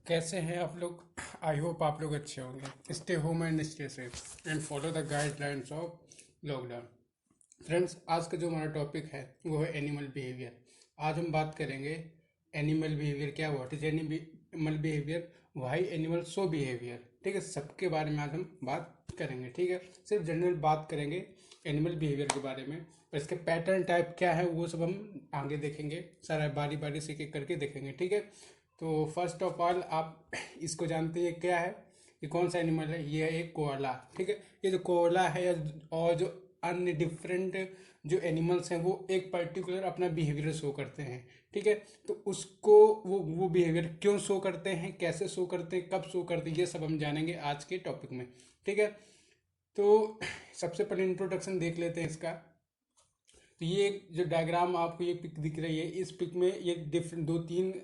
कैसे हैं आप लोग। आई होप आप लोग अच्छे होंगे। Stay home and stay safe and follow the guidelines of lockdown. Friends, आज का जो हमारा टॉपिक है वो है एनिमल बिहेवियर। आज हम बात करेंगे एनिमल बिहेवियर क्या, what is animal behaviour, why animal so behaviour. ठीक है, सबके बारे में आज हम बात करेंगे। ठीक है, सिर्फ जनरल बात करेंगे एनिमल बिहेवियर के बारे में, और इसके पैटर्न टाइप क्या है वो सब हम आगे देखेंगे, सारा बारी बारी से एक एक करके देखेंगे। ठीक है, तो फर्स्ट ऑफ ऑल आप इसको जानते हैं क्या है, ये कौन सा एनिमल है। ये है एक कोआला। ठीक है, ये जो कोआला है और जो अन्य डिफरेंट जो एनिमल्स हैं वो एक पर्टिकुलर अपना बिहेवियर शो करते हैं। ठीक है, तो उसको वो बिहेवियर क्यों शो करते हैं, कैसे शो करते हैं, कब शो करते हैं, ये सब हम जानेंगे आज के टॉपिक में। ठीक है, तो सबसे पहले इंट्रोडक्शन देख लेते हैं इसका। तो ये जो डायग्राम आपको ये पिक दिख रही है, इस पिक में ये डिफरेंट दो तीन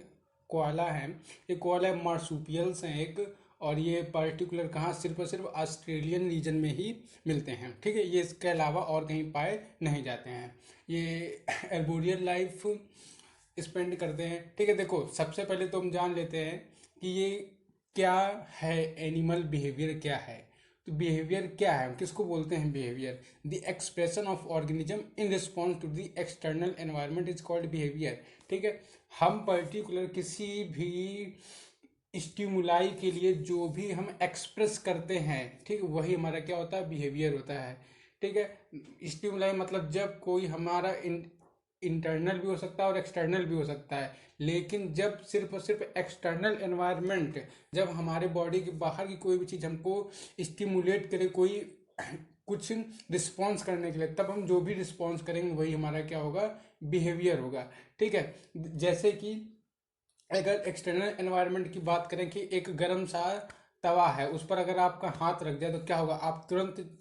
कोआला हैं। ये कोआला मार्सुपियल्स हैं एक, और ये पर्टिकुलर कहाँ, सिर्फ और सिर्फ ऑस्ट्रेलियन रीजन में ही मिलते हैं। ठीक है, ये इसके अलावा और कहीं पाए नहीं जाते हैं। ये एर्बोरियल लाइफ स्पेंड करते हैं। ठीक है, देखो सबसे पहले तो हम जान लेते हैं कि ये क्या है, एनिमल बिहेवियर क्या है। तो बिहेवियर क्या है, किसको बोलते हैं behaviour. The expression of organism in response to the external environment is called behaviour. ठीक है, हम पर्टिकुलर किसी भी स्टिमुलाई के लिए जो भी हम एक्सप्रेस करते हैं, ठीक है, वही हमारा क्या होता है, बिहेवियर होता है। ठीक है, स्टिमुलाई मतलब जब कोई हमारा इंटरनल भी हो सकता है और एक्सटर्नल भी हो सकता है, लेकिन जब सिर्फ और सिर्फ एक्सटर्नल एनवायरनमेंट, जब हमारे बॉडी के बाहर की कोई भी चीज़ हमको स्टिमुलेट करे, कोई कुछ रिस्पॉन्स करने के लिए, तब हम जो भी रिस्पॉन्स करेंगे वही हमारा क्या होगा, बिहेवियर होगा। ठीक है, जैसे कि अगर एक्सटर्नल एनवायरनमेंट की बात करें कि एक गर्म सा तवा है, उस पर अगर आपका हाथ रख जाए तो क्या होगा, आप तुरंत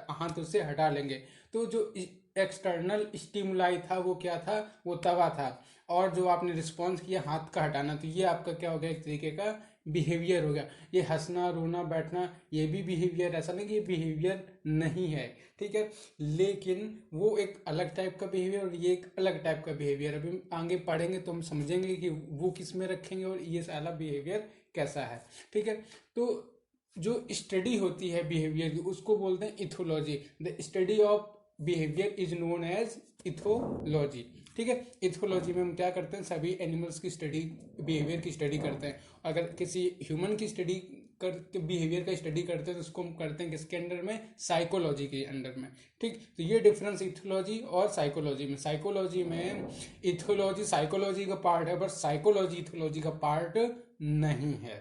हाथ उससे हटा लेंगे। तो जो एक्सटर्नल स्टिमुलाई था वो क्या था, वो तवा था, और जो आपने रिस्पॉन्स किया हाथ का हटाना, तो ये आपका क्या हो गया, एक तरीके का बिहेवियर हो गया। ये हंसना रोना बैठना ये भी बिहेवियर, ऐसा नहीं कि ये बिहेवियर नहीं है। ठीक है, लेकिन वो एक अलग टाइप का बिहेवियर और ये एक अलग टाइप का बिहेवियर। अभी हम आगे पढ़ेंगे तो हम समझेंगे कि वो किस में रखेंगे और ये सारा बिहेवियर कैसा है। ठीक है, तो जो स्टडी होती है बिहेवियर की उसको बोलते हैं ethology. The study of behaviour is known as ethology. ठीक है, इथोलॉजी में हम क्या करते हैं, सभी एनिमल्स की स्टडी, बिहेवियर की स्टडी करते हैं। अगर किसी ह्यूमन की स्टडी कर बिहेवियर का स्टडी करते हैं तो उसको हम करते हैं किसके अंडर में, साइकोलॉजी के अंडर में। ठीक, तो ये डिफरेंस इथोलॉजी और साइकोलॉजी में। साइकोलॉजी में इथोलॉजी साइकोलॉजी का पार्ट है, बट साइकोलॉजी इथोलॉजी का पार्ट नहीं है।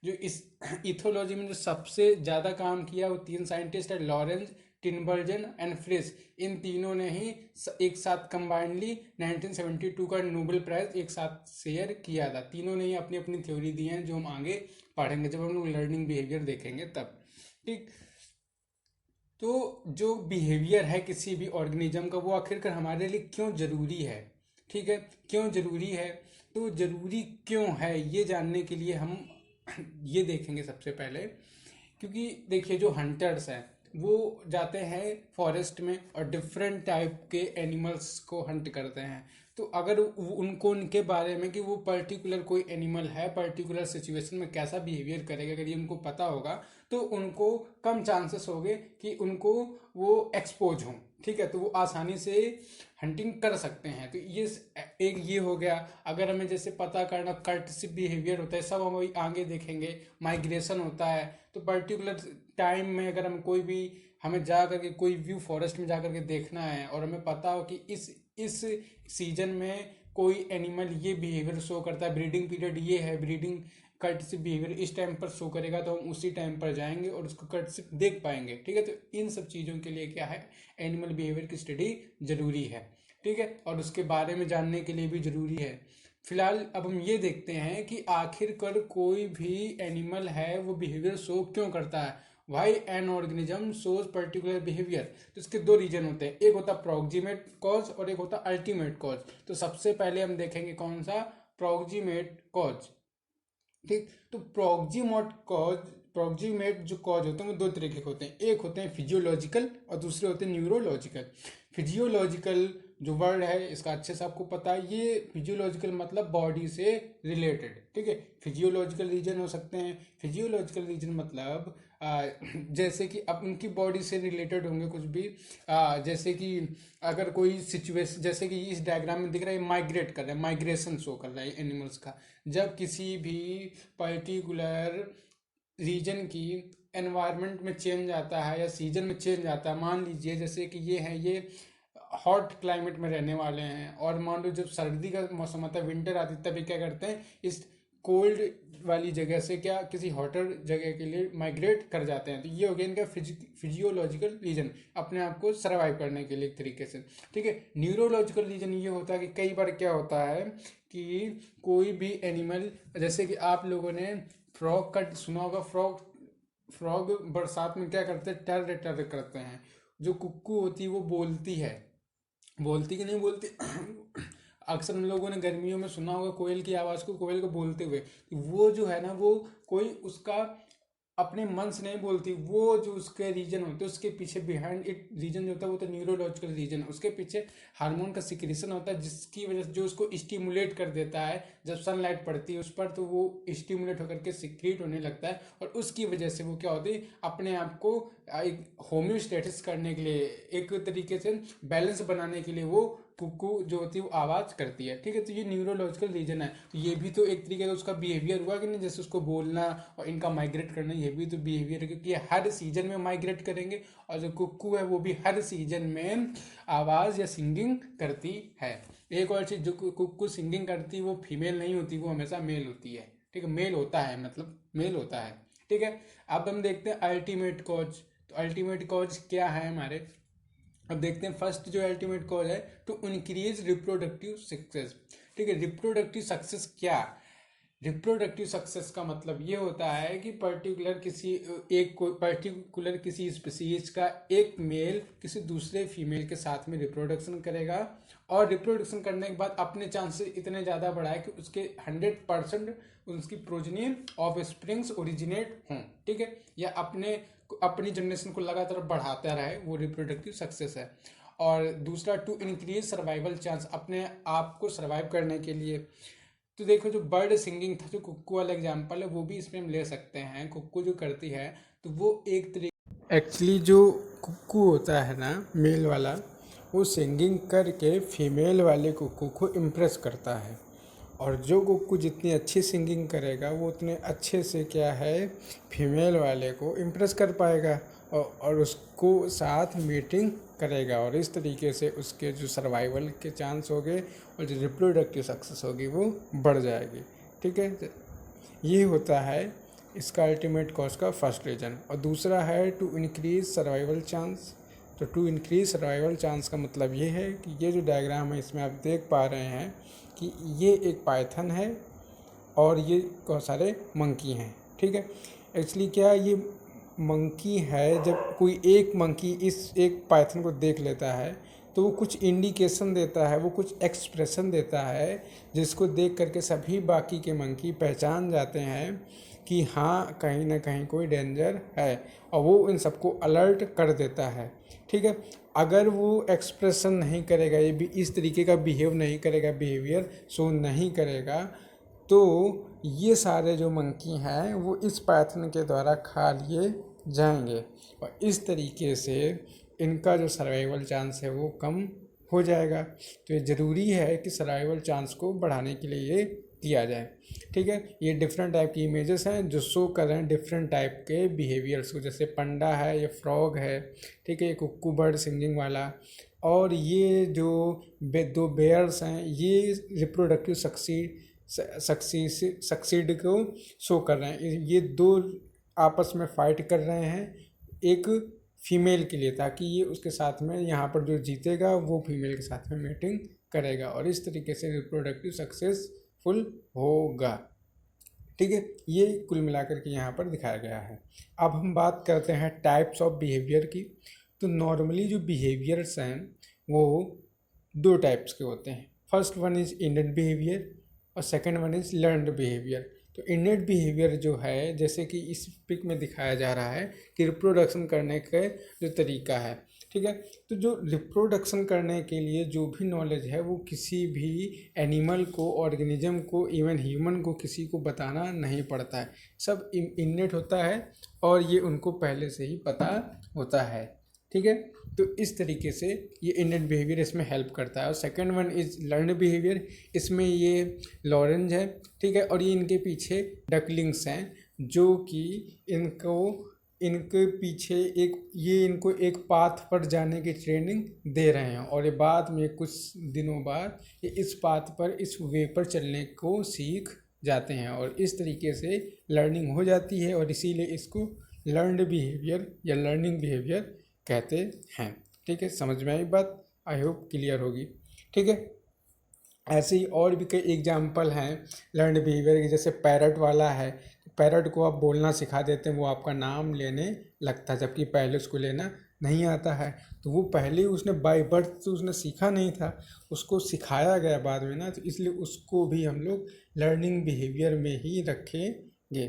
जो इस इथोलॉजी में जो सबसे ज़्यादा काम किया वो तीन साइंटिस्ट है, लॉरेंस, टिनबर्जन एंड फ्रिस। इन तीनों ने ही एक साथ कंबाइंडली 1972 का नोबेल प्राइज एक साथ शेयर किया था। तीनों ने ही अपनी अपनी थ्योरी दी हैं जो हम आगे पढ़ेंगे जब हम लोग लर्निंग बिहेवियर देखेंगे तब। ठीक, तो जो बिहेवियर है किसी भी ऑर्गेनिज्म का वो आखिरकार हमारे लिए क्यों जरूरी है। ठीक है, क्यों जरूरी है, तो जरूरी क्यों है ये जानने के लिए हम ये देखेंगे सबसे पहले। क्योंकि देखिए जो हंटर्स हैं वो जाते हैं फॉरेस्ट में और डिफरेंट टाइप के एनिमल्स को हंट करते हैं। तो अगर उनको उनके बारे में कि वो पर्टिकुलर कोई एनिमल है पर्टिकुलर सिचुएशन में कैसा बिहेवियर करेगा, अगर ये उनको पता होगा तो उनको कम चांसेस होंगे कि उनको वो एक्सपोज हों। ठीक है, तो वो आसानी से हंटिंग कर सकते हैं। तो ये एक ये हो गया। अगर हमें जैसे पता करना कर्टसिप बिहेवियर होता है, सब हम वही आगे देखेंगे। माइग्रेशन होता है, तो पर्टिकुलर टाइम में अगर हम कोई भी हमें जा करके कोई व्यू फॉरेस्ट में जा करके देखना है और हमें पता हो कि इस सीजन में कोई एनिमल ये बिहेवियर शो करता है, ब्रीडिंग पीरियड ये है, ब्रीडिंग कर्टसिप बिहेवियर इस टाइम पर शो करेगा, तो हम उसी टाइम पर जाएंगे और उसको कर्टसिप देख पाएंगे। ठीक है, तो इन सब चीज़ों के लिए क्या है, एनिमल बिहेवियर की स्टडी जरूरी है। ठीक है, और उसके बारे में जानने के लिए भी जरूरी है। फिलहाल अब हम ये देखते हैं कि आखिरकार कोई भी एनिमल है वो बिहेवियर शो क्यों करता है। Why an organism shows particular behaviour. तो इसके दो रीजन होते हैं, एक होता है प्रोक्सीमेट कॉज और एक होता है अल्टीमेट कॉज। तो सबसे पहले हम देखेंगे कौन सा, प्रोक्सीमेट कॉज। ठीक, तो प्रोक्सीमेट जो कॉज होते हैं वो दो तरीके के होते हैं, एक होते हैं फिजियोलॉजिकल और दूसरे होते हैं न्यूरोलॉजिकल। फिजियोलॉजिकल जो वर्ड है इसका अच्छे से आपको पता है। ये फिजियोलॉजिकल मतलब बॉडी से रिलेटेड, ठीक है। फिजियोलॉजिकल रीजन हो सकते हैं। फिजियोलॉजिकल रीजन मतलब जैसे कि अब उनकी बॉडी से रिलेटेड होंगे कुछ भी, जैसे कि अगर कोई सिचुएशन, जैसे कि इस डायग्राम में दिख रहा है माइग्रेट कर रहा है, माइग्रेशन शो कर रहा है एनिमल्स का। जब किसी भी पर्टिकुलर रीजन की एनवायरनमेंट में चेंज आता है या सीजन में चेंज आता है, मान लीजिए जैसे कि ये है, ये हॉट क्लाइमेट में रहने वाले हैं, और मान लो जब सर्दी का मौसम आता है, विंटर आती है, तभी क्या करते हैं, इस कोल्ड वाली जगह से क्या किसी हॉटर जगह के लिए माइग्रेट कर जाते हैं। तो ये हो गया इनका फिजियोलॉजिकल रीजन, अपने आप को सर्वाइव करने के लिए एक तरीके से, ठीक है। न्यूरोलॉजिकल रीजन ये होता है कि कई बार क्या होता है कि कोई भी एनिमल, जैसे कि आप लोगों ने फ्रॉग का सुना होगा। फ्रॉग फ्रॉग बरसात में क्या करते हैं, टर टर करते हैं। जो कुक्कू होती है वो बोलती है, बोलती कि नहीं बोलती अक्सर हम लोगों ने गर्मियों में सुना होगा कोयल की आवाज़ को, कोयल को बोलते हुए। वो जो है ना, वो कोई उसका अपने मन से नहीं बोलती, वो जो उसके रीजन होते हैं उसके पीछे बिहाइंड एक रीजन जो होता है वो तो न्यूरोलॉजिकल रीजन है, उसके पीछे हार्मोन का सिक्रेशन होता है, जिसकी वजह से जो उसको स्टिमुलेट कर देता है। जब सनलाइट पड़ती है उस पर तो वो स्टिमुलेट होकर के सिक्रीट होने लगता है, और उसकी वजह से वो क्या होती है, अपने आप को एक होम्योस्टेटिस करने के लिए, एक तरीके से बैलेंस बनाने के लिए वो कुकू जो होती है वो आवाज़ करती है, ठीक है। तो ये न्यूरोलॉजिकल रीजन है। तो ये भी तो एक तरीके का उसका बिहेवियर हुआ कि नहीं, जैसे उसको बोलना और इनका माइग्रेट करना, ये भी तो बिहेवियर है, क्योंकि ये हर सीजन में माइग्रेट करेंगे। और जो कुक्कू है वो भी हर सीजन में आवाज़ या सिंगिंग करती है। एक और चीज़, जो कुक्कू सिंगिंग करती है वो फीमेल नहीं होती, वो हमेशा मेल होती है, ठीक है। मेल होता है, मतलब मेल होता है, ठीक है। अब हम देखते हैं अल्टीमेट कॉज। तो अल्टीमेट कॉज क्या है हमारे, अब देखते हैं। फर्स्ट जो अल्टीमेट कॉज है, टू इंक्रीज रिप्रोडक्टिव सक्सेस, ठीक है। रिप्रोडक्टिव सक्सेस क्या, रिप्रोडक्टिव सक्सेस का मतलब ये होता है कि पर्टिकुलर किसी स्पीसीज का एक मेल किसी दूसरे फीमेल के साथ में रिप्रोडक्शन करेगा, और रिप्रोडक्शन करने के बाद अपने चांसेस इतने ज़्यादा बढ़ाए कि उसके 100% उसकी प्रोजनी ऑफ स्प्रिंग्स ओरिजिनेट हों, ठीक है, या अपनी जनरेशन को लगातार बढ़ाता रहे, वो रिप्रोडक्टिव सक्सेस है। और दूसरा, टू इंक्रीज सर्वाइवल चांस, अपने आप को सर्वाइव करने के लिए। तो देखो, जो बर्ड सिंगिंग था, जो कुक्कू वाला एग्जांपल है, वो भी इसमें हम ले सकते हैं। कुक्कू जो करती है तो वो एक तरीके, एक्चुअली जो कुक्कू होता है ना मेल वाला, वो सिंगिंग करके फीमेल वाले कुक्कू को इम्प्रेस करता है। और जो कुक्कू जितनी अच्छी सिंगिंग करेगा वो उतने अच्छे से क्या है, फीमेल वाले को इम्प्रेस कर पाएगा, और उसको साथ मीटिंग करेगा, और इस तरीके से उसके जो सर्वाइवल के चांस होंगे और जो रिप्रोडक्टिव सक्सेस होगी वो बढ़ जाएगी, ठीक है। ये होता है इसका अल्टीमेट कॉज का फर्स्ट रीजन। और दूसरा है टू इंक्रीज सर्वाइवल चांस। तो टू इंक्रीज सर्वाइवल चांस का मतलब ये है कि ये जो डायग्राम है इसमें आप देख पा रहे हैं कि ये एक पाइथन है और ये बहुत सारे मंकी हैं, ठीक है। एक्चुअली क्या ये मंकी है, जब कोई एक मंकी इस एक पाइथन को देख लेता है तो वो कुछ इंडिकेशन देता है, वो कुछ एक्सप्रेशन देता है, जिसको देख करके सभी बाकी के मंकी पहचान जाते हैं कि हाँ कहीं ना कहीं कोई डेंजर है, और वो इन सबको अलर्ट कर देता है, ठीक है। अगर वो एक्सप्रेशन नहीं करेगा, ये भी इस तरीके का बिहेव नहीं करेगा, बिहेवियर शो नहीं करेगा, तो ये सारे जो मंकी हैं वो इस पाइथन के द्वारा खा लिए जाएंगे, और इस तरीके से इनका जो सर्वाइवल चांस है वो कम हो जाएगा। तो ये ज़रूरी है कि सर्वाइवल चांस को बढ़ाने के लिए ये दिया जाए, ठीक है। ये डिफरेंट टाइप की इमेजेस हैं जो शो कर रहे हैं डिफरेंट टाइप के बिहेवियर्स को, जैसे पंडा है, ये फ्रॉग है, ठीक है, ये कुक्कू बर्ड सिंगिंग वाला, और ये जो दो बेयर्स हैं ये रिप्रोडक्टिव सक्सीड को शो कर रहे हैं। ये दो आपस में फाइट कर रहे हैं एक फीमेल के लिए, ताकि ये उसके साथ में यहाँ पर जो जीतेगा वो फीमेल के साथ में मीटिंग करेगा, और इस तरीके से रिप्रोडक्टिव सक्सेसफुल होगा, ठीक है। ये कुल मिलाकर के यहाँ पर दिखाया गया है। अब हम बात करते हैं टाइप्स ऑफ बिहेवियर की। तो नॉर्मली जो बिहेवियर्स हैं वो दो टाइप्स के होते हैं। First one is innate behaviour और second one is learned behaviour. तो इनेट बिहेवियर जो है, जैसे कि इस पिक में दिखाया जा रहा है कि रिप्रोडक्शन करने का जो तरीका है, ठीक ठीक है। तो जो रिप्रोडक्शन करने के लिए जो भी नॉलेज है वो किसी भी एनिमल को, ऑर्गेनिज्म को, इवन ह्यूमन को किसी को बताना नहीं पड़ता है, सब इनेट होता है और ये उनको पहले से ही पता होता है, ठीक है। तो इस तरीके से ये इनेट बिहेवियर इसमें हेल्प करता है। और second one is learn behaviour, इसमें ये लॉरेंज है, ठीक है, और ये इनके पीछे डकलिंग्स हैं जो कि इनके पीछे इनको एक पाथ पर जाने की ट्रेनिंग दे रहे हैं और ये बाद में कुछ दिनों बाद ये इस पाथ पर, इस वे पर चलने को सीख जाते हैं और इस तरीके से लर्निंग हो जाती है और इसीलिए इसको लर्नड बिहेवियर या लर्निंग बिहेवियर कहते हैं, ठीक है। समझ में आई बात? आई होप क्लियर होगी, ठीक है। ऐसे ही और भी कई एग्जाम्पल हैं लर्न बिहेवियर के, जैसे पैरट वाला है। पैरट को आप बोलना सिखा देते हैं, वो आपका नाम लेने लगता है, जबकि पहले उसको लेना नहीं आता है। तो वो पहले उसने बाय बर्थ तो उसने सीखा नहीं था, उसको सिखाया गया बाद में ना, तो इसलिए उसको भी हम लोग लर्निंग बिहेवियर में ही रखेंगे।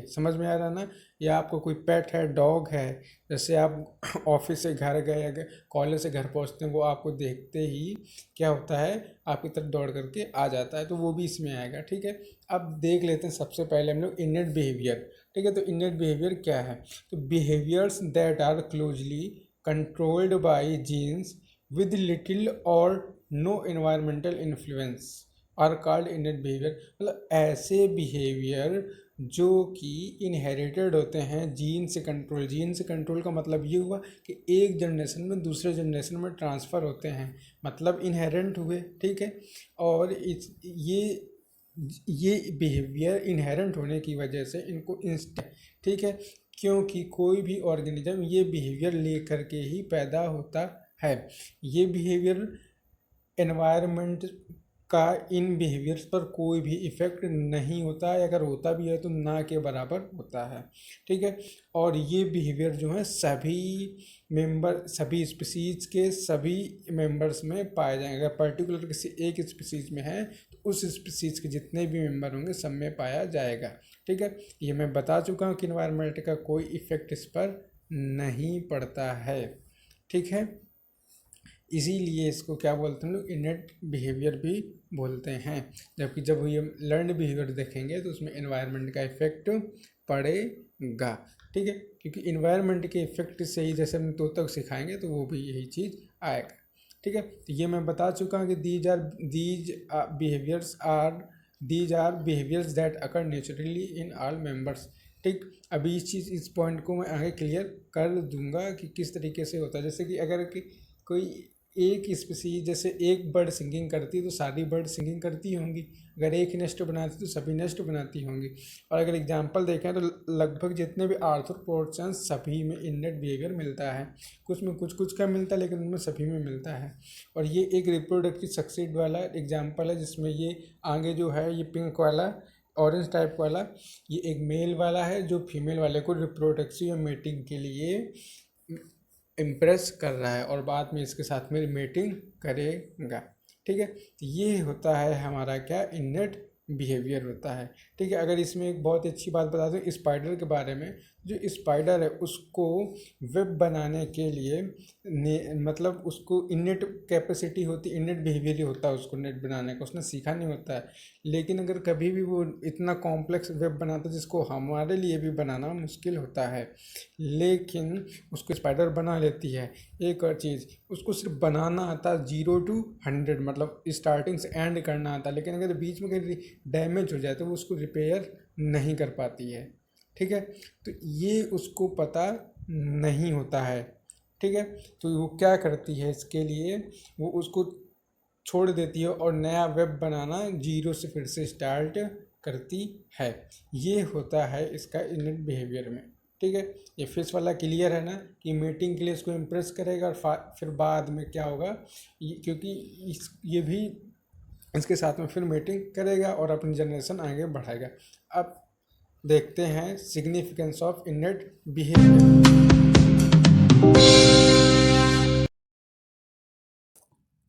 समझ में आ रहा ना? या आपको कोई पेट है, डॉग है, जैसे आप ऑफिस से घर गए या कॉलेज से घर पहुंचते हैं, वो आपको देखते ही क्या होता है, आपकी तरफ दौड़ करके आ जाता है, तो वो भी इसमें आएगा, ठीक है। अब देख लेते हैं सबसे पहले हम लोग इनेट बिहेवियर, ठीक है। तो इनेट बिहेवियर क्या है? तो behaviours that are closely controlled by genes with little or no environmental influence are called innate behaviour. मतलब ऐसे बिहेवियर जो कि इनहेरिटेड होते हैं जीन से कंट्रोल। जीन से कंट्रोल का मतलब ये हुआ कि एक जनरेशन में दूसरे जनरेशन में ट्रांसफ़र होते हैं, मतलब इनहेरेंट हुए, ठीक है। और ये बिहेवियर इनहेरेंट होने की वजह से इनको ठीक है, क्योंकि कोई भी ऑर्गेनिज्म ये बिहेवियर लेकर के ही पैदा होता है। ये बिहेवियर एनवायरनमेंट का इन बिहेवियर्स पर कोई भी इफ़ेक्ट नहीं होता है, अगर होता भी है तो ना के बराबर होता है, ठीक है। और ये बिहेवियर जो है सभी स्पीसीज के सभी मेंबर्स में पाए जाएंगे। अगर पर्टिकुलर किसी एक स्पीसीज में है तो उस स्पीसीज के जितने भी मेंबर होंगे सब में पाया जाएगा, ठीक है। ये मैं बता चुका हूँ कि इन्वायरमेंट का कोई इफ़ेक्ट इस पर नहीं पड़ता है, ठीक है। इसीलिए इसको क्या बोलते हैं लोग, इनेट बिहेवियर भी बोलते हैं। जबकि जब ये लर्न बिहेवियर देखेंगे तो उसमें एनवायरनमेंट का इफेक्ट पड़ेगा, ठीक है, क्योंकि इन्वायरमेंट के इफेक्ट से ही जैसे हम तोता को सिखाएंगे तो वो भी यही चीज़ आएगा, ठीक है। तो ये मैं बता चुका हूँ कि these are behaviours that occur naturally in all members, ठीक। अभी इस पॉइंट को मैं आगे क्लियर कर दूंगा कि किस तरीके से होता है। जैसे कि अगर कोई एक स्पीसीज, जैसे एक बर्ड सिंगिंग करती है तो सारी बर्ड सिंगिंग करती होंगी, अगर एक नेस्ट बनाती तो सभी नेस्ट बनाती होंगी। और अगर एग्जांपल देखें तो लगभग जितने भी आर्थ्रोपोड्स सभी में इनेट बिहेवियर मिलता है, कुछ में कुछ का मिलता है लेकिन उनमें सभी में मिलता है। और ये एक रिप्रोडक्टिव सक्सीड वाला एग्जाम्पल है, जिसमें ये आगे जो है ये पिंक वाला ऑरेंज टाइप वाला ये एक मेल वाला है जो फीमेल वाले को रिप्रोडक्टिव मेटिंग के लिए इम्प्रेस कर रहा है और बाद में इसके साथ में मीटिंग करेगा, ठीक है। तो ये होता है हमारा क्या, इनेट बिहेवियर होता है, ठीक है। अगर इसमें एक बहुत अच्छी बात बता दूं स्पाइडर के बारे में, जो स्पाइडर है उसको वेब बनाने के लिए मतलब उसको इनेट कैपेसिटी होती, इनेट बिहेवियर ही होता है उसको नेट बनाने का, उसने सीखा नहीं होता है। लेकिन अगर कभी भी वो इतना कॉम्प्लेक्स वेब बनाता है जिसको हमारे लिए भी बनाना मुश्किल होता है, लेकिन उसको स्पाइडर बना लेती है। एक और चीज़, उसको सिर्फ बनाना आता है 0 to 100, मतलब स्टार्टिंग से एंड करना आता है, लेकिन अगर बीच में कहीं डैमेज हो जाए तो वो उसको रिपेयर नहीं कर पाती है, ठीक है। तो ये उसको पता नहीं होता है, ठीक है। तो वो क्या करती है, इसके लिए वो उसको छोड़ देती है और नया वेब बनाना 0 से फिर से स्टार्ट करती है। ये होता है इसका इनेट बिहेवियर में, ठीक है। ये फिश वाला क्लियर है ना कि मीटिंग के लिए इसको इम्प्रेस करेगा और फिर बाद में क्या होगा, क्योंकि ये भी इसके साथ में फिर मीटिंग करेगा और अपनी जनरेशन आगे बढ़ाएगा। अब देखते हैं सिग्निफिकेंस ऑफ इनेट बिहेवियर।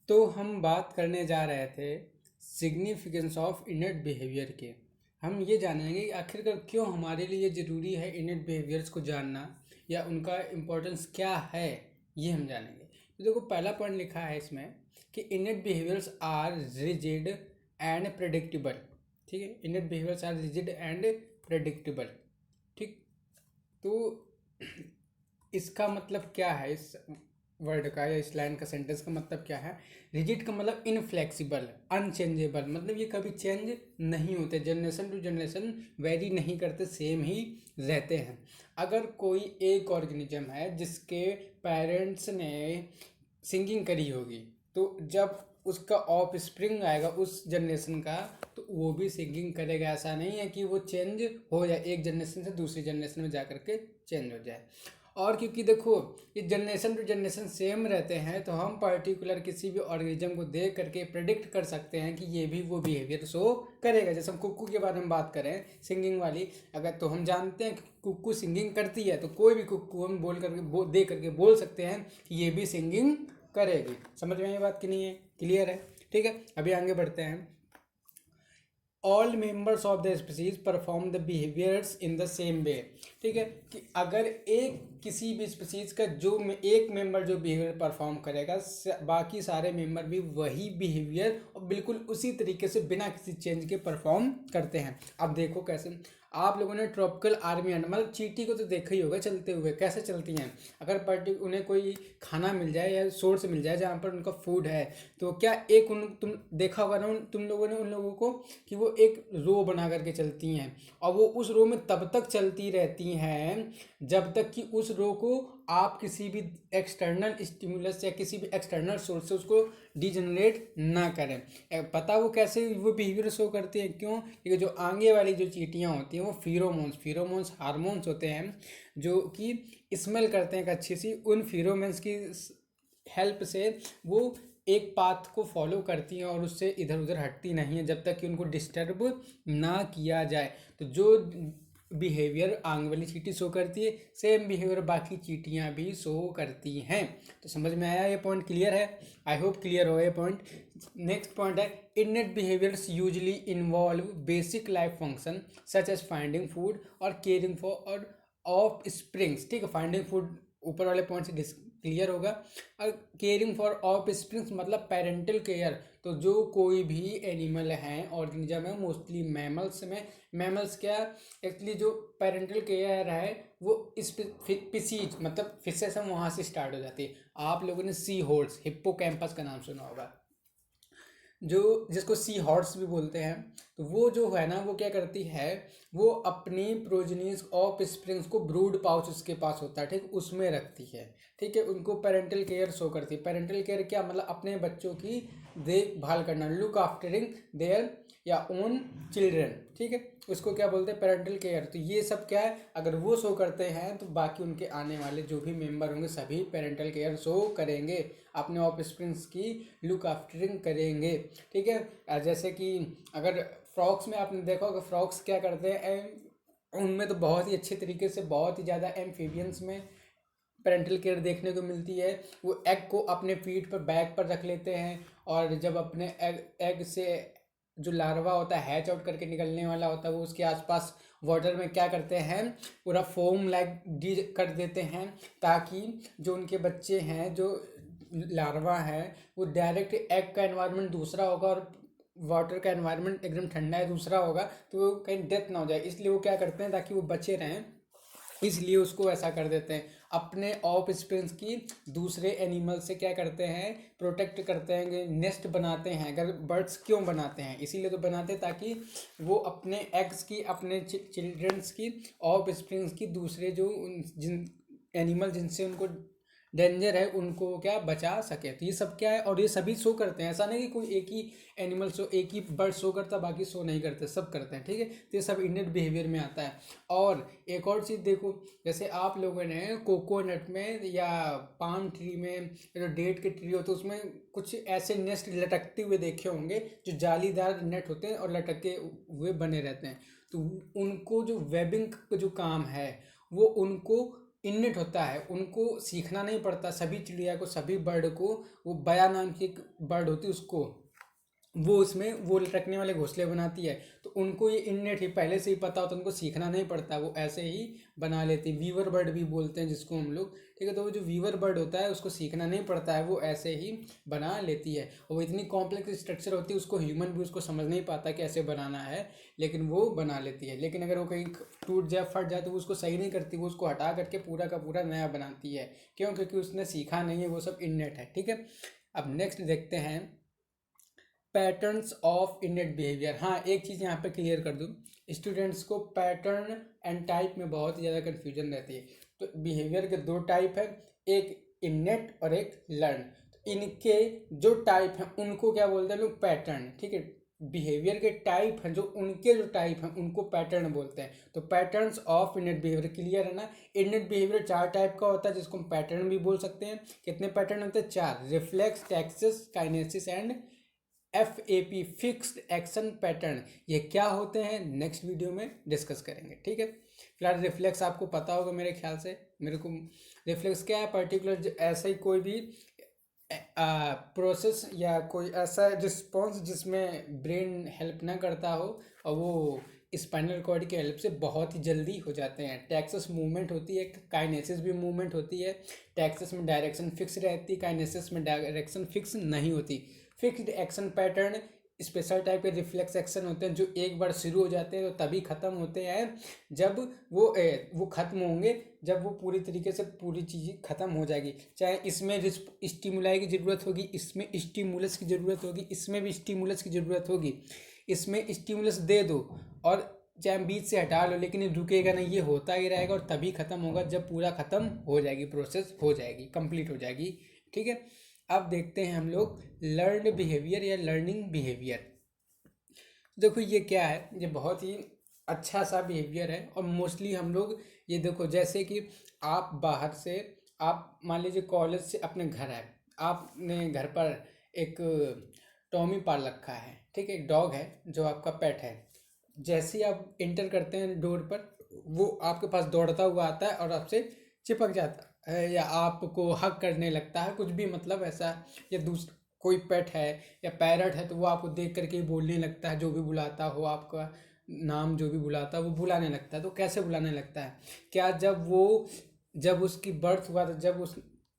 तो हम बात करने जा रहे थे सिग्निफिकेंस ऑफ इनेट बिहेवियर के। हम ये जानेंगे कि आखिरकार क्यों हमारे लिए ज़रूरी है इनेट बिहेवियर्स को जानना, या उनका इम्पोर्टेंस क्या है, ये हम जानेंगे। तो देखो पहला पॉइंट लिखा है इसमें कि innate behaviours are rigid and predictable. ठीक है, innate behaviours are rigid and predictable. ठीक, तो इसका मतलब क्या है, इस वर्ड का या इस लाइन का, सेंटेंस का मतलब क्या है? रिजिड का मतलब इनफ्लेक्सिबल, अनचेंजेबल, मतलब ये कभी चेंज नहीं होते, जनरेशन टू जनरेशन वेरी नहीं करते, सेम ही रहते हैं। अगर कोई एक ऑर्गेनिज्म है जिसके पेरेंट्स ने सिंगिंग करी होगी, तो जब उसका ऑफ स्प्रिंग आएगा उस जनरेशन का, तो वो भी सिंगिंग करेगा। ऐसा नहीं है कि वो चेंज हो जाए, एक जनरेशन से दूसरी जनरेशन में जा करके चेंज हो जाए। और क्योंकि देखो ये जनरेशन टू जनरेशन सेम रहते हैं, तो हम पर्टिकुलर किसी भी ऑर्गेनिज्म को देख करके प्रेडिक्ट कर सकते हैं कि ये भी वो बिहेवियर शो करेगा। जैसे हम कुक्कू के बारे में बात करें, सिंगिंग वाली, अगर तो हम जानते हैं कि कुक्कू सिंगिंग करती है, तो कोई भी कुक्कू हम बोल करके देख करके बोल सकते हैं कि ये भी सिंगिंग करेगी। समझ में ये बात कि नहीं है? क्लियर है? ठीक है, अभी आगे बढ़ते हैं। All members of the species perform the behaviours in the same way. ठीक है, कि अगर एक किसी भी स्पीसीज का जो एक मेंबर जो बिहेवियर परफॉर्म करेगा, बाकी सारे मेंबर भी वही बिहेवियर और बिल्कुल उसी तरीके से बिना किसी चेंज के परफॉर्म करते हैं। अब देखो कैसे, आप लोगों ने ट्रॉपिकल आर्मी एंट मतलब चींटी को तो देखा ही होगा चलते हुए, कैसे चलती हैं। अगर उन्हें कोई खाना मिल जाए या सोर्स मिल जाए जहाँ पर उनका फूड है, तो क्या एक तुम देखा होगा ना तुम लोगों ने उन लोगों को कि वो एक रो बना करके चलती हैं, और वो उस रो में तब तक चलती रहती हैं जब तक कि उस रो को आप किसी भी एक्सटर्नल स्टिमुलस या किसी भी एक्सटर्नल सोर्स से उसको डिजनरेट ना करें। पता वो कैसे वो बिहेवियर शो करते हैं? क्यों? क्योंकि जो आगे वाली जो चींटियाँ होती हैं वो फिरोमोन्स हार्मोन्स होते हैं जो कि स्मेल करते हैं अच्छी सी। उन फिरोमोन्स की हेल्प से वो एक पाथ को फॉलो करती हैं और उससे इधर उधर हटती नहीं है जब तक कि उनको डिस्टर्ब ना किया जाए। तो जो बिहेवियर आंग वाली चींटी शो करती है, सेम बिहेवियर बाकी चींटियाँ भी शो करती हैं। तो समझ में आया? ये पॉइंट क्लियर है? आई होप क्लियर हो ये पॉइंट। नेक्स्ट पॉइंट है innate behaviours usually involve basic life function such as finding food और केयरिंग फॉर और ऑफ स्प्रिंग्स। ठीक है, फाइंडिंग फूड ऊपर वाले पॉइंट से क्लियर होगा। और केयरिंग फॉर ऑफ स्प्रिंग्स मतलब पेरेंटल केयर। तो जो कोई भी एनिमल हैं ऑर्गेनिज्म है, मोस्टली मैमल्स में, मैमल्स क्या एक्चुअली जो पेरेंटल केयर है वो इस फिशीज मतलब फिशेस हम वहाँ से स्टार्ट हो जाती है। आप लोगों ने सी हॉर्स, हिप्पोकैम्पस का नाम सुना होगा, जो जिसको सी हॉर्स भी बोलते हैं। तो वो जो है ना, वो क्या करती है, वो अपनी प्रोजनीज ऑफ स्प्रिंग्स को ब्रूड पाउच उसके पास होता है, ठीक, उसमें रखती है। ठीक है, उनको पेरेंटल केयर शो करती है। पेरेंटल केयर क्या मतलब? अपने बच्चों की देखभाल करना, लुक आफ्टरिंग देयर या ओन चिल्ड्रन। ठीक है, उसको क्या बोलते हैं? Parental care. तो ये सब क्या है, अगर वो शो करते हैं तो बाकी उनके आने वाले जो भी मेंबर होंगे सभी पेरेंटल केयर शो करेंगे, अपने ऑफ स्प्रिंग्स की लुक आफ्टरिंग करेंगे। ठीक है, जैसे कि अगर फ्रॉक्स में आपने देखा होगा, फ्रॉक्स क्या करते हैं, उनमें तो बहुत ही अच्छे तरीके से, बहुत ही ज़्यादा एम्फीबियंस में पेरेंटल केयर देखने को मिलती है। वो एग को अपने पीठ पर बैक पर रख लेते हैं, और जब अपने एग से जो लार्वा होता है हैच आउट करके निकलने वाला होता है, वो उसके आसपास वाटर में क्या करते हैं, पूरा फोम लाइक डी कर देते हैं, ताकि जो उनके बच्चे हैं, जो लार्वा है, वो डायरेक्ट एग का एनवायरनमेंट दूसरा होगा और वाटर का एनवायरनमेंट एकदम ठंडा है दूसरा होगा, तो वो कहीं डेथ ना हो जाए, इसलिए वो क्या करते हैं ताकि वो बचे रहें, इसलिए उसको ऐसा कर देते हैं। अपने ऑफ स्प्रिंग्स की दूसरे एनिमल से क्या करते हैं, प्रोटेक्ट करते हैं, नेस्ट बनाते हैं। अगर बर्ड्स क्यों बनाते हैं? इसीलिए तो बनाते हैं ताकि वो अपने एग्स की, अपने चिल्ड्रंस की, ऑफ स्प्रिंग्स की दूसरे जो जिन एनिमल जिनसे उनको डेंजर है उनको क्या बचा सके। तो ये सब क्या है, और ये सभी शो करते हैं। ऐसा नहीं कि कोई एक ही एनिमल शो, एक ही बर्ड शो करता बाकी शो नहीं करते, सब करते हैं। ठीक है, तो ये सब इनेट बिहेवियर में आता है। और एक और चीज़ देखो, जैसे आप लोगों ने कोकोनट में या पाम ट्री में, जो डेट के ट्री होते हैं उसमें कुछ ऐसे नेस्ट लटकते हुए देखे होंगे, जो जालीदार नेट होते हैं और लटके हुए बने रहते हैं। तो उनको जो वेबिंग जो काम है वो उनको इन्नेट होता है, उनको सीखना नहीं पड़ता। सभी चिड़िया को, सभी बर्ड को, वो बया नाम की एक बर्ड होती है उसको वो उसमें वो रखने वाले घोंसले बनाती है। तो उनको ये इननेट ही पहले से ही पता होता है, उनको सीखना नहीं पड़ता, वो ऐसे ही बना लेती है। वीवर बर्ड भी बोलते हैं जिसको हम लोग, ठीक है। तो वो जो वीवर बर्ड होता है उसको सीखना नहीं पड़ता है, वो ऐसे ही बना लेती है। और वो इतनी कॉम्प्लेक्स स्ट्रक्चर होती है, उसको ह्यूमन भी उसको समझ नहीं पाता कि ऐसे बनाना है, लेकिन वो बना लेती है। लेकिन अगर वो कहीं टूट जाए फट जाए तो वो उसको सही नहीं करती, वो उसको हटा करके पूरा का पूरा नया बनाती है। क्यों? क्योंकि उसने सीखा नहीं है, वो सब इननेट है, ठीक है। अब नेक्स्ट देखते हैं पैटर्न्स ऑफ इनेट बिहेवियर। हाँ, एक चीज़ यहाँ पे क्लियर कर दूँ, स्टूडेंट्स को पैटर्न एंड टाइप में बहुत ही ज़्यादा कन्फ्यूजन रहती है। तो बिहेवियर के दो टाइप है, एक इनेट और एक लर्न। तो इनके जो टाइप हैं उनको क्या बोलते हैं लोग? पैटर्न, ठीक है। बिहेवियर के टाइप हैं जो, उनके जो टाइप हैं उनको पैटर्न बोलते हैं। तो पैटर्न्स ऑफ इनेट बिहेवियर क्लियर है ना? इनेट बिहेवियर 4 टाइप का होता है जिसको हम पैटर्न भी बोल सकते हैं। कितने पैटर्न होते हैं? 4। Reflex, taxis, kinesis and FAP, fixed action pattern. ये क्या होते हैं नेक्स्ट वीडियो में डिस्कस करेंगे, ठीक है। फिलहाल रिफ्लेक्स आपको पता होगा मेरे ख्याल से। मेरे को रिफ्लेक्स क्या है? पर्टिकुलर ऐसा ही कोई भी प्रोसेस या कोई ऐसा रिस्पॉन्स जिसमें ब्रेन हेल्प ना करता हो और वो स्पाइनल कॉर्ड की हेल्प से बहुत ही जल्दी हो जाते हैं। टैक्सस मूवमेंट होती है, काइनेसिस भी मूवमेंट होती है। टैक्सस में डायरेक्शन फिक्स रहती है, काइनेसिस में डायरेक्शन फिक्स नहीं होती। Fixed action pattern special type के रिफ्लेक्स एक्शन होते हैं जो एक बार शुरू हो जाते हैं तो तभी ख़त्म होते हैं जब वो ख़त्म होंगे जब वो पूरी तरीके से पूरी चीज़ ख़त्म हो जाएगी। चाहे इसमें स्टिमुलाई की ज़रूरत होगी, इसमें स्टिमुलस की ज़रूरत होगी, इसमें भी स्टिमुलस की ज़रूरत होगी। इसमें स्टिमुलस दे दो और चाहे बीच से हटा लो, लेकिन ये रुकेगा नहीं, ये होता ही रहेगा और तभी ख़त्म होगा जब पूरा ख़त्म हो जाएगी, प्रोसेस हो जाएगी, कंप्लीट हो जाएगी, ठीक है। अब देखते हैं हम लोग लर्न बिहेवियर या लर्निंग बिहेवियर। देखो ये क्या है, ये बहुत ही अच्छा सा बिहेवियर है और मोस्टली हम लोग ये देखो, जैसे कि आप बाहर से, आप मान लीजिए कॉलेज से अपने घर आए, आपने घर पर एक टॉमी पाल रखा है, ठीक है, एक डॉग है जो आपका पेट है। जैसे ही आप इंटर करते हैं डोर पर, वो आपके पास दौड़ता हुआ आता है और आपसे चिपक जाता है या आपको हक करने लगता है, कुछ भी मतलब ऐसा। या दूसरा कोई पेट है या पैरट है तो वो आपको देख करके ही बोलने लगता है, जो भी बुलाता हो आपका नाम, जो भी बुलाता है वो बुलाने लगता है। तो कैसे बुलाने लगता है? क्या जब उसकी बर्थ हुआ था, जब उस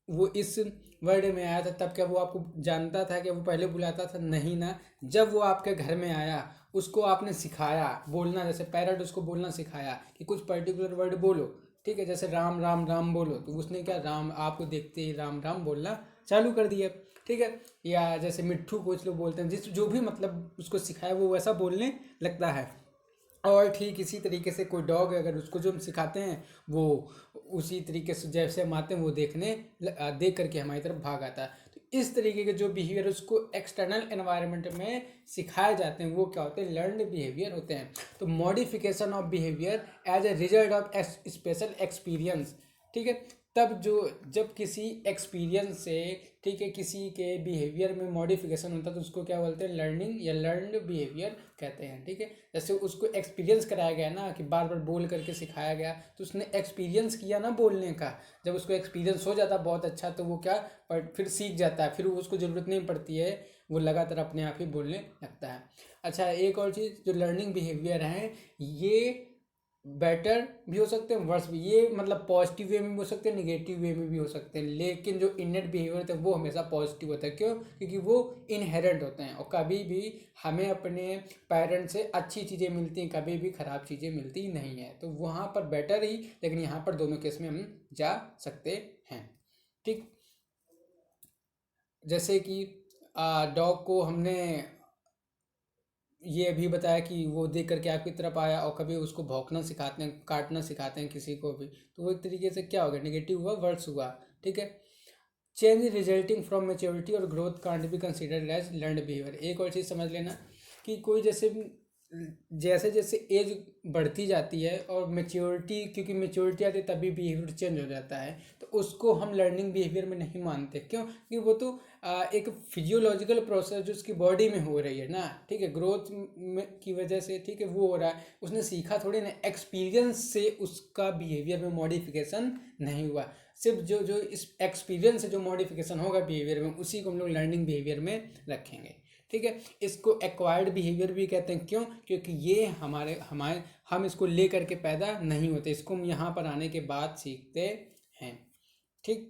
वो इस वर्ल्ड में आया था, तब क्या वो आपको जानता था कि वो पहले बुलाता था? नहीं ना। जब वो आपके घर में आया, उसको आपने सिखाया बोलना, जैसे पैरट उसको बोलना सिखाया कि कुछ पर्टिकुलर वर्ड बोलो, ठीक है, जैसे राम राम राम बोलो, तो उसने क्या, राम, आपको देखते ही राम राम बोलना चालू कर दिया, ठीक है। या जैसे मिट्ठू कुछ लोग बोलते हैं, जिस जो भी मतलब उसको सिखाया वो वैसा बोलने लगता है। और ठीक इसी तरीके से कोई डॉग है, अगर उसको जो हम सिखाते हैं वो उसी तरीके से जैसे हम आते हैं वो देख करके हमारी तरफ भाग आता है। तो इस तरीके के जो बिहेवियर उसको एक्सटर्नल एनवायरनमेंट में सिखाए जाते हैं वो क्या होते हैं? लर्नड बिहेवियर होते हैं। तो modification of behaviour as a result of special experience, ठीक है। तब जब किसी एक्सपीरियंस से, ठीक है, किसी के बिहेवियर में मॉडिफिकेशन होता है तो उसको क्या बोलते हैं? लर्निंग या लर्नड बिहेवियर कहते हैं, ठीक है। जैसे उसको एक्सपीरियंस कराया गया ना, कि बार बार बोल करके सिखाया गया, तो उसने एक्सपीरियंस किया ना बोलने का। जब उसको एक्सपीरियंस हो जाता बहुत अच्छा तो वो क्या, फिर सीख जाता है, फिर उसको ज़रूरत नहीं पड़ती है, वो लगातार अपने आप ही बोलने लगता है। अच्छा, एक और चीज़, जो लर्निंग बिहेवियर है ये बेटर भी हो सकते हैं, वर्स भी। ये मतलब पॉजिटिव वे में भी हो सकते हैं, निगेटिव वे में भी हो सकते हैं, लेकिन जो इननेट बिहेवियर होता है वो हमेशा पॉजिटिव होता है। क्यों? क्योंकि वो इनहेरेंट होते हैं और कभी भी हमें अपने पेरेंट्स से अच्छी चीज़ें मिलती हैं, कभी भी ख़राब चीज़ें मिलती नहीं है। तो वहाँ पर बेटर ही, लेकिन यहाँ पर दोनों केस में हम जा सकते हैं, ठीक। जैसे कि डॉग को हमने ये भी बताया कि वो देख करके आपकी तरफ आया और कभी उसको भौंकना सिखाते हैं, काटना सिखाते हैं किसी को भी, तो वो एक तरीके से क्या हो गया? नेगेटिव हुआ, वर्ड्स हुआ, ठीक है। चेंज रिजल्टिंग फ्रॉम मेच्योरिटी और growth can't be considered as learned behaviour. एक और चीज़ समझ लेना कि कोई जैसे जैसे जैसे एज बढ़ती जाती है और मेच्योरिटी, क्योंकि मेच्योरिटी आती है तभी बिहेवियर चेंज हो जाता है, तो उसको हम लर्निंग बिहेवियर में नहीं मानते। क्यों? क्योंकि वो तो एक फिजियोलॉजिकल प्रोसेस जो उसकी बॉडी में हो रही है ना, ठीक है, ग्रोथ में की वजह से, ठीक है, वो हो रहा है। उसने सीखा थोड़ी ना, एक्सपीरियंस से उसका बिहेवियर में मॉडिफिकेशन नहीं हुआ। सिर्फ जो जो इस एक्सपीरियंस से जो मॉडिफिकेशन होगा बिहेवियर में, उसी को हम लोग लर्निंग बिहेवियर में रखेंगे, ठीक है। इसको एक्वायर्ड बिहेवियर भी कहते हैं, क्यों? क्योंकि ये हमारे हमारे हम इसको ले करके पैदा नहीं होते, इसको हम यहाँ पर आने के बाद सीखते हैं। ठीक।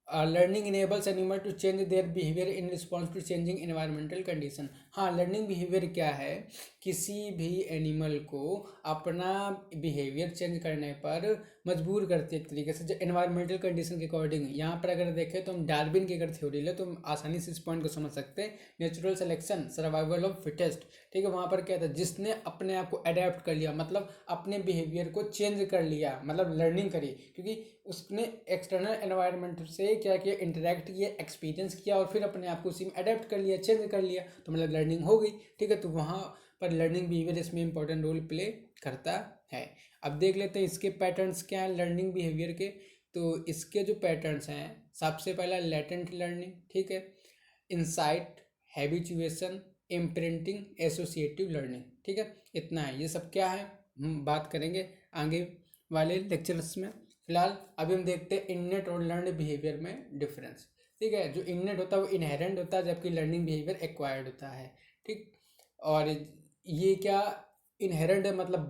Learning enables animal to change their behaviour in response to changing environmental condition. हाँ, लर्निंग बिहेवियर क्या है? किसी भी एनिमल को अपना बिहेवियर चेंज करने पर मजबूर करती है एक तरीके से, जो एनवायरमेंटल कंडीशन के अकॉर्डिंग। यहाँ पर अगर देखें तो हम डार्विन की अगर थ्योरी ले तो हम आसानी से इस पॉइंट को समझ सकते हैं। Natural selection, survival of fittest. ठीक है, वहाँ पर क्या था? जिसने अपने आप को अडेप्ट कर लिया, मतलब अपने बिहेवियर को चेंज कर लिया, मतलब लर्निंग करी, क्योंकि उसने एक्सटर्नल एनवायरनमेंट से क्या किया? इंटरेक्ट किया, एक्सपीरियंस किया और फिर अपने आप को उसी में अडेप्ट कर लिया, चेंज कर लिया, तो मतलब लर्निंग हो गई। ठीक है, तो वहाँ पर लर्निंग बिहेवियर इसमें इंपॉर्टेंट रोल प्ले करता है। अब देख लेते हैं इसके पैटर्न्स क्या हैं लर्निंग बिहेवियर के। तो इसके जो पैटर्न्स हैं, सबसे पहला लेटेंट लर्निंग, ठीक है, insight, habituation, imprinting, associative learning. ठीक है, इतना है। ये सब क्या है हम बात करेंगे आगे वाले लेक्चर्स में। फिलहाल अभी हम देखते हैं इननेट और लर्नड बिहेवियर में डिफरेंस। ठीक है, जो इननेट होता है वो इनहेरेंट होता है, जबकि लर्निंग बिहेवियर एक्वायर्ड होता है। ठीक, और ये क्या इनहेरेंट है? मतलब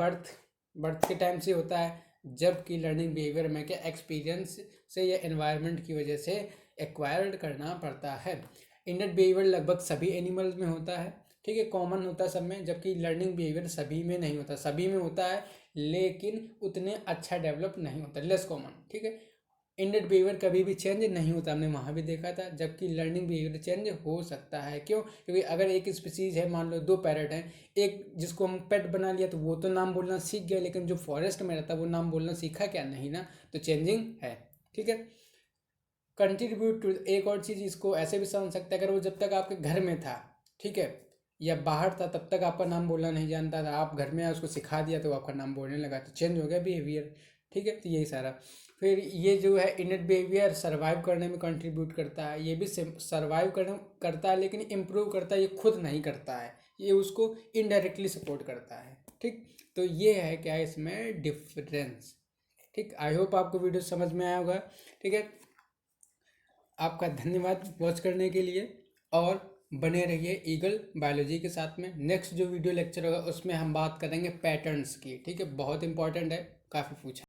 बर्थ के टाइम से होता है, जबकि लर्निंग बिहेवियर में क्या एक्सपीरियंस से या एनवायरनमेंट की वजह से एक्वायर्ड करना पड़ता है। इननेट बिहेवियर लगभग सभी एनिमल्स में होता है, ठीक है, कॉमन होता है सब में, जबकि लर्निंग बिहेवियर सभी में नहीं होता। सभी में होता है लेकिन उतने अच्छा डेवलप नहीं होता, लेस कॉमन। ठीक है, इननेट बिहेवियर कभी भी चेंज नहीं होता, हमने वहाँ भी देखा था, जबकि लर्निंग बिहेवियर चेंज हो सकता है। क्यों? क्योंकि अगर एक स्पीसीज है, मान लो 2 पैरट हैं, एक जिसको हम पेट बना लिया तो वो तो नाम बोलना सीख गया, लेकिन जो फॉरेस्ट में रहता है वो नाम बोलना सीखा क्या? नहीं ना, तो चेंजिंग है। ठीक है, कंट्रीब्यूट टू, एक और चीज़ इसको ऐसे भी समझ सकते हैं, अगर वो जब तक आपके घर में था, ठीक है, या बाहर था, तब तक आपका नाम बोलना नहीं जानता था, आप घर में उसको सिखा दिया तो वो आपका नाम बोलने लगा, तो चेंज हो गया बिहेवियर। ठीक है, तो यही सारा। फिर ये जो है इननेट बिहेवियर सर्वाइव करने में कंट्रीब्यूट करता है, ये भी सर्वाइव करने करता है, लेकिन इम्प्रूव करता है, ये खुद नहीं करता है, ये उसको इनडायरेक्टली सपोर्ट करता है। ठीक, तो ये है क्या इसमें डिफरेंस। ठीक, आई होप आपको वीडियो समझ में आया होगा। ठीक है, आपका धन्यवाद वॉच करने के लिए, और बने रहिए ईगल बायोलॉजी के साथ में। नेक्स्ट जो वीडियो लेक्चर होगा उसमें हम बात करेंगे पैटर्न्स की। ठीक है, बहुत इंपॉर्टेंट है, काफ़ी पूछा